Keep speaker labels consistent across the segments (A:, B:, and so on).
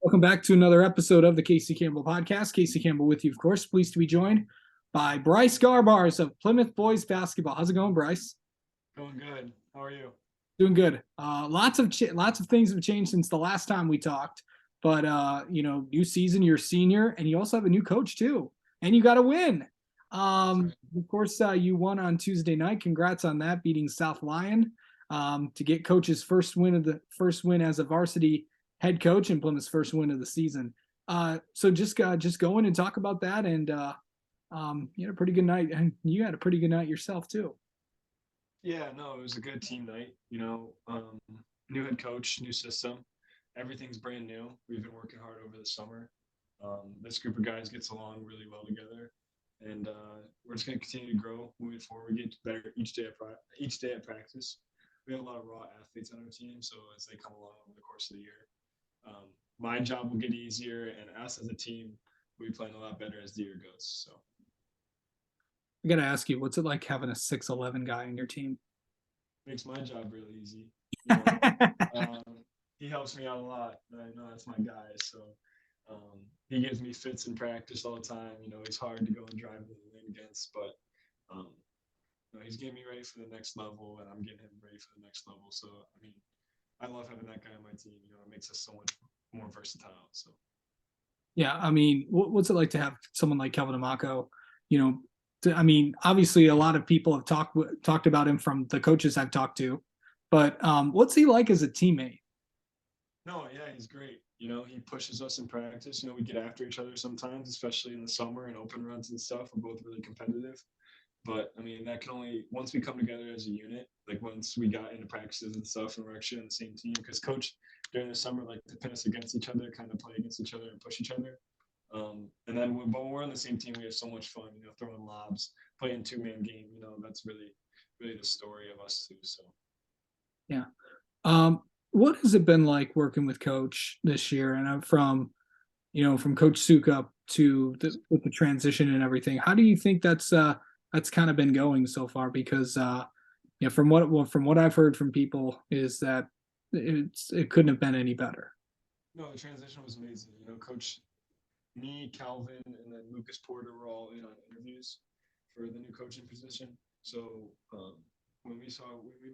A: Welcome back to another episode of the Casey Campbell Podcast. Casey Campbell with you, of course. Pleased to be joined by Bryce Garbacz of Plymouth Boys Basketball. How's it going, Bryce?
B: Going good. How are you?
A: Doing good. Lots of things have changed since the last time we talked. But new season, you're a senior, and you also have a new coach too, and you got a win.
B: Right.
A: Of course, you won on Tuesday night. Congrats on that, beating South Lyon to get coach's first win as a varsity head coach and Plymouth's first win of the season. So just go in and talk about that. And you had a pretty good night, and you had a pretty good night yourself too.
B: Yeah, no, it was a good team night. New head coach, new system. Everything's brand new. We've been working hard over the summer. This group of guys gets along really well together, and we're just going to continue to grow moving forward. We get better each day at practice. We have a lot of raw athletes on our team, so as they come along over the course of the year, my job will get easier, and us as a team, we'll be playing a lot better as the year goes. So
A: I got to ask you, what's it like having a 6'11" guy on your team?
B: makes my job really easy. He helps me out a lot. I know that's my guy, so he gives me fits in practice all the time. He's hard to go and drive in the lane against, but he's getting me ready for the next level, and I'm getting him ready for the next level. So I love having that guy on my team. It makes us so much more versatile. So
A: Yeah, what's it like to have someone like Kelvin Amako? Obviously, a lot of people have talked about him from the coaches I've talked to, but what's he like as a teammate?
B: No, yeah, he's great. He pushes us in practice. We get after each other sometimes, especially in the summer and open runs and stuff. We're both really competitive. But that can only once we come together as a unit, like once we got into practices and stuff, and we're actually on the same team. Because coach during the summer like to pin us against each other, kind of play against each other and push each other. And then when we're on the same team, we have so much fun. Throwing lobs, playing 2-man game. That's really the story of us too. So
A: yeah. What has it been like working with Coach this year? And from Coach Sukup with the transition and everything. How do you think that's kind of been going so far? Because from what I've heard from people is that it couldn't have been any better.
B: No, the transition was amazing. Coach, me, Calvin, and then Lucas Porter were all in on interviews for the new coaching position. So when we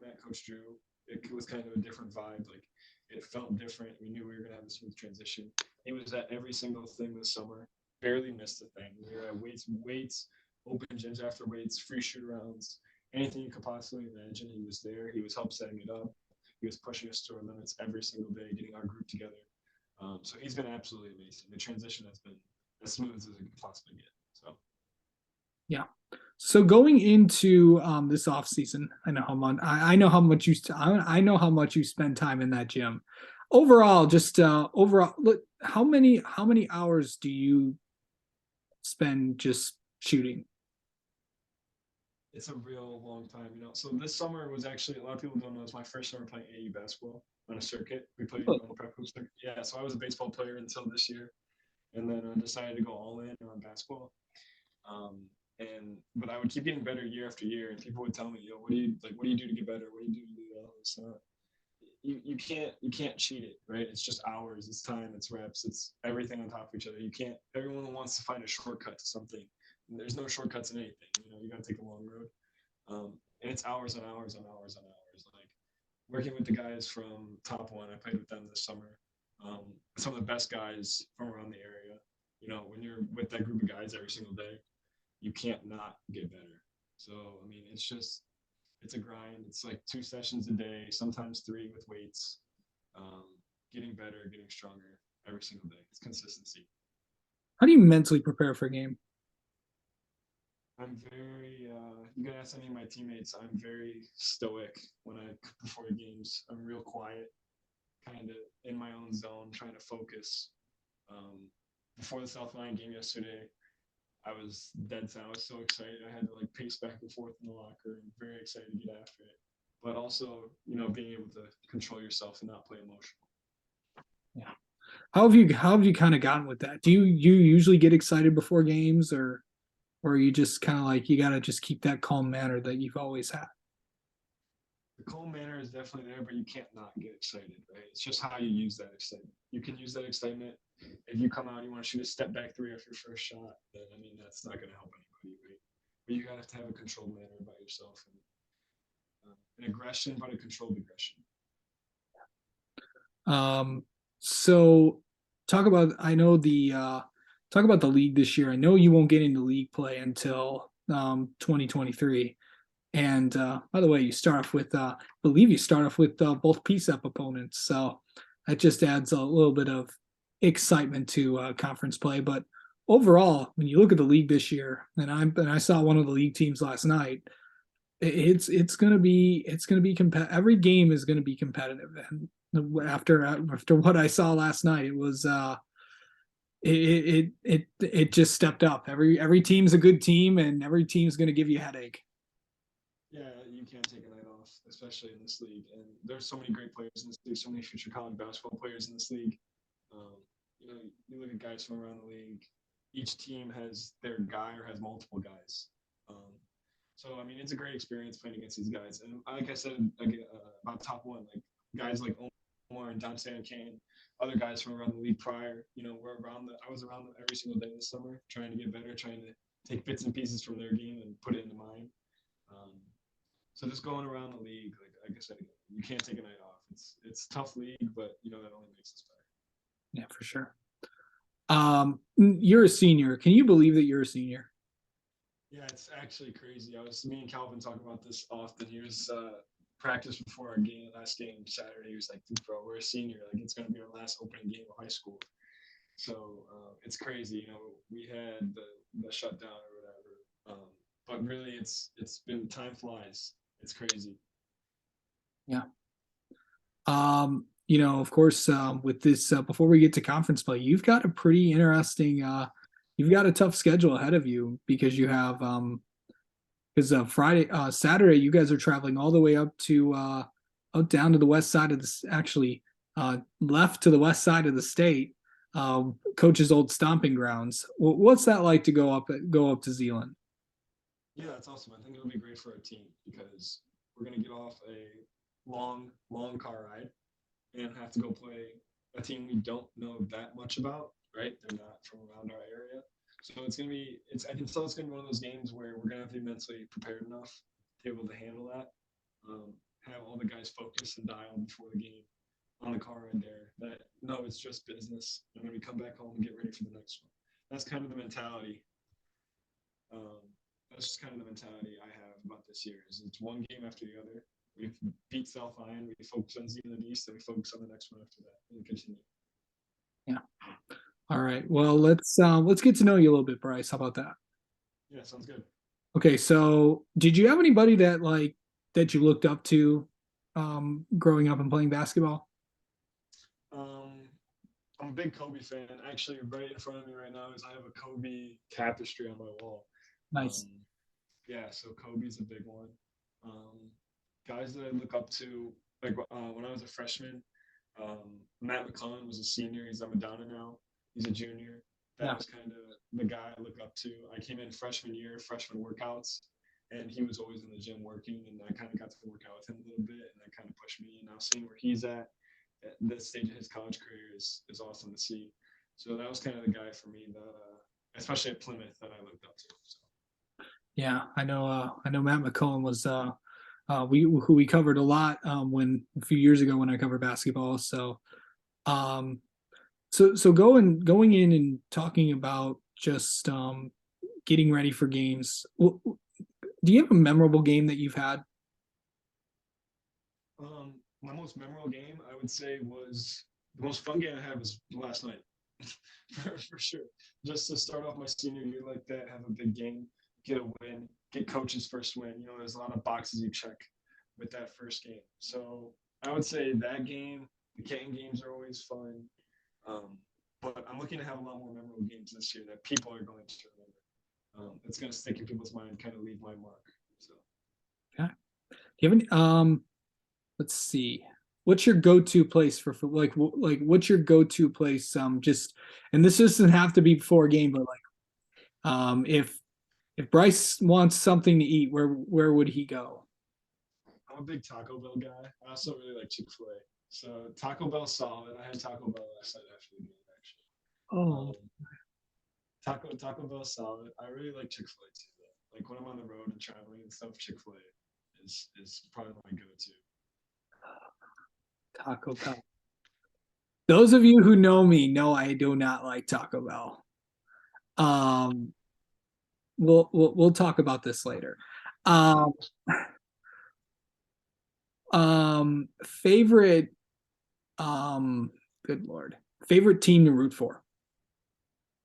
B: met Coach Drew, it was kind of a different vibe. Like it felt different. We knew we were gonna have a smooth transition. He was at every single thing this summer. Barely missed a thing. We were at weights, open gyms after weights, free shoot arounds, anything you could possibly imagine. He was there. He was help setting it up. He was pushing us to our limits every single day, getting our group together. So he's been absolutely amazing. The transition has been as smooth as it could possibly get. So
A: yeah. So going into this off season, I know how much you spend time in that gym. Overall, look, how many hours do you spend just shooting?
B: it's a real long time. So this summer was actually, a lot of people don't know, it's my first summer playing AU basketball on a circuit. We played on the prep hoop circuit. Yeah, so I was a baseball player until this year, and then I decided to go all in on basketball. But I would keep getting better year after year, and people would tell me, "Yo, what do you do to get better? What do you do to do all this?" You can't cheat it, right? It's just hours, it's time, it's reps, it's everything on top of each other. You can't. Everyone wants to find a shortcut to something. There's no shortcuts in anything. You got to take a long road, and it's hours and hours and hours and hours. Like working with the guys from Top One, I played with them this summer. Some of the best guys from around the area. When you're with that group of guys every single day, you can't not get better. So it's a grind. It's like 2 sessions a day, sometimes 3 with weights. Getting better, getting stronger every single day. It's consistency.
A: How do you mentally prepare for a game?
B: I'm very. You can ask any of my teammates. I'm very stoic before games. I'm real quiet, kind of in my own zone, trying to focus. Before the South Lyon game yesterday, I was dead set. I was so excited. I had to pace back and forth in the locker and very excited to get after it. But also, being able to control yourself and not play emotional.
A: Yeah. How have you kind of gotten with that? Do you usually get excited before games, or are you just kind of like you got to just keep that calm manner that you've always had?
B: The calm manner is definitely there, but you can't not get excited, right? It's just how you use that excitement. You can use that excitement if you come out and you want to shoot a step back three off your first shot, then I mean that's not going to help anybody, right? But you got to have a controlled manner about yourself and an aggression, but a controlled aggression.
A: Um, so talk about I know the talk about the league this year. I know you won't get into league play until 2023. And by the way, you start off with I believe you start off with both PSEP opponents. So that just adds a little bit of excitement to conference play. But overall, when you look at the league this year, and I saw one of the league teams last night, it's gonna be every game is gonna be competitive. And after what I saw last night, it was it just stepped up. Every team's a good team, and every team's gonna give you a headache.
B: Yeah, you can't take a night off, especially in this league. And there's so many great players in this league, so many future college basketball players in this league. Um, you look at guys from around the league. Each team has their guy or has multiple guys. So I mean, it's a great experience playing against these guys. And like I said, about top one, like guys like Omar and Dante and Kane, other guys from around the league prior. I was around them every single day this summer, trying to get better, trying to take bits and pieces from their game and put it into mine. Um, so just going around the league, like I said, you can't take a night off. It's a tough league, but that only makes us better.
A: Yeah, for sure. You're a senior. Can you believe that you're a senior?
B: Yeah, it's actually crazy. Me and Calvin talk about this often. He was practice before our last game Saturday. He was like, "Dude, bro, we're a senior. Like it's gonna be our last opening game of high school." So it's crazy. We had the shutdown or whatever, but really, it's been time flies. It's crazy.
A: Yeah. Of course, with this, before we get to conference play, you've got a pretty interesting, you've got a tough schedule ahead of you because you have, because Saturday, you guys are traveling all the way up to, out down to the west side of this, actually, left to the west side of the state, coach's old stomping grounds. What's that like to go up to Zeeland?
B: Yeah, that's awesome. I think it'll be great for our team because we're gonna get off a long car ride and have to go play a team we don't know that much about, right? They're not from around our area. So I can tell it's gonna be one of those games where we're gonna have to be mentally prepared enough to be able to handle that. Have all the guys focused and dialed before the game on the car ride there. That no, it's just business, and then we come back home and get ready for the next one. That's kind of the mentality. Um, that's just kind of the mentality I have about this year. Is it's one game after the other. We beat South Iron, we focus on Zeeland East, and we focus on the next one after that, and continue.
A: Yeah. All right. Well, let's get to know you a little bit, Bryce. How about that?
B: Yeah, sounds good.
A: Okay, so did you have anybody that you looked up to growing up and playing basketball?
B: Um, I'm a big Kobe fan. Actually, right in front of me right now is I have a Kobe tapestry on my wall.
A: Nice.
B: Um, yeah, so Kobe's a big one. Um, Guys that I look up to, like when I was a freshman, Matt McClellan was a senior. He's at Madonna now. He's a junior. That
A: Yeah.
B: was kind of the guy I look up to. I came in freshman year, freshman workouts, and he was always in the gym working, and I kind of got to work out with him a little bit, and that kind of pushed me. And now seeing where he's at this stage of his college career is awesome to see. So that was kind of the guy for me that, especially at Plymouth, that I looked up to. So.
A: Yeah, I know. I know Matt McCollum was who we covered a lot when a few years ago when I covered basketball. Um, so going in and talking about just getting ready for games. Do you have a memorable game that you've had?
B: My most memorable game, I would say, was the most fun game I had was last night, for sure. Just to start off my senior year like that, have a big game, get a win, get coach's first win. There's a lot of boxes you check with that first game. So I would say that game, the Canton games are always fun. But I'm looking to have a lot more memorable games this year that people are going to remember. It's going to stick in people's mind, kind of leave my mark. So.
A: Yeah. Do you have any? Let's see. What's your go-to place for what's your go-to place? Just and this doesn't have to be before a game, but if Bryce wants something to eat, where would he go?
B: I'm a big Taco Bell guy. I also really like Chick-fil-A. So Taco Bell solid. I had Taco Bell last night after the game, actually.
A: Oh,
B: Um, Taco Bell solid. I really like Chick-fil-A too. Though. Like when I'm on the road and traveling and stuff, Chick-fil-A is probably my go-to.
A: Taco Bell. Those of you who know me know I do not like Taco Bell. Um, we'll talk about this later. Um, favorite good lord, favorite team to root for.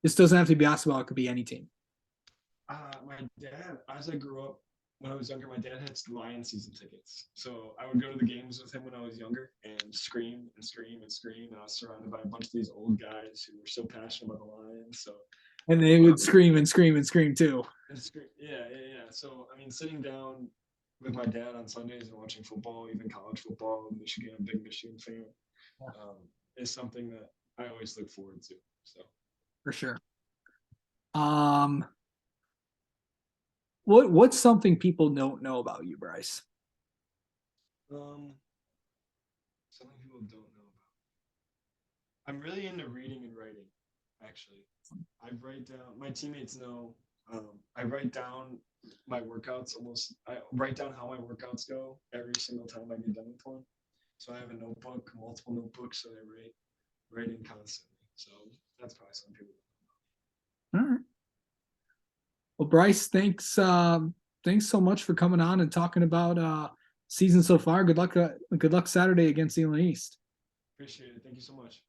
A: This doesn't have to be basketball; it could be any team.
B: My dad, as I grew up, when I was younger, my dad had Lion season tickets. So I would go to the games with him when I was younger and scream and scream and scream. And I was surrounded by a bunch of these old guys who were so passionate about the Lions. So
A: And they would scream and scream and scream too.
B: yeah. So I mean, sitting down with my dad on Sundays and watching football, even college football, Michigan, a big Michigan fan, is something that I always look forward to. So
A: For sure. Um, what's something people don't know about you, Bryce?
B: um, something people don't know about. I'm really into reading and writing. Actually, I write down. My teammates know. I write down my workouts almost. I write down how my workouts go every single time I get done with one. So I have a notebook, multiple notebooks that I writing constantly. So that's probably some people.
A: All right. Well, Bryce, thanks so much for coming on and talking about season so far. Good luck Saturday against East.
B: Appreciate it. Thank you so much.